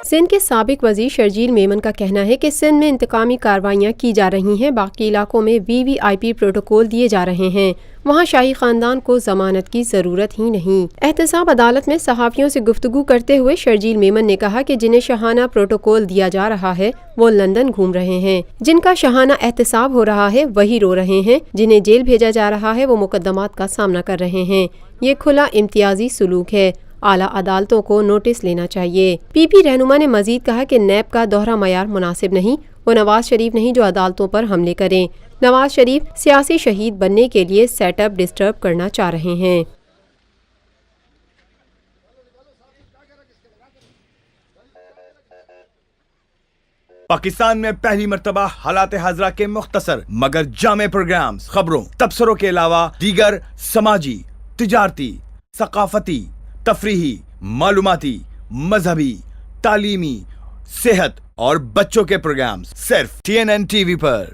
سندھ کے سابق وزیر شرجیل میمن کا کہنا ہے کہ سندھ میں انتقامی کارروائیاں کی جا رہی ہیں، باقی علاقوں میں VVIP پروٹوکول دیے جا رہے ہیں، وہاں شاہی خاندان کو ضمانت کی ضرورت ہی نہیں۔ احتساب عدالت میں صحافیوں سے گفتگو کرتے ہوئے شرجیل میمن نے کہا کہ جنہیں شاہانہ پروٹوکول دیا جا رہا ہے وہ لندن گھوم رہے ہیں، جن کا شاہانہ احتساب ہو رہا ہے وہی رو رہے ہیں، جنہیں جیل بھیجا جا رہا ہے وہ مقدمات کا سامنا کر رہے ہیں۔ یہ کھلا امتیازی سلوک ہے، اعلیٰ عدالتوں کو نوٹس لینا چاہیے۔ PP رہنما نے مزید کہا کہ نیب کا دوہرا معیار مناسب نہیں، وہ نواز شریف نہیں جو عدالتوں پر حملے کریں۔ نواز شریف سیاسی شہید بننے کے لیے سیٹ اپ ڈسٹرب کرنا چاہ رہے ہیں۔ پاکستان میں پہلی مرتبہ حالات حاضرہ کے مختصر مگر جامع پروگرامز، خبروں، تبصروں کے علاوہ دیگر سماجی، تجارتی، ثقافتی، تفریحی، معلوماتی، مذہبی، تعلیمی، صحت اور بچوں کے پروگرامز صرف TNN TV پر۔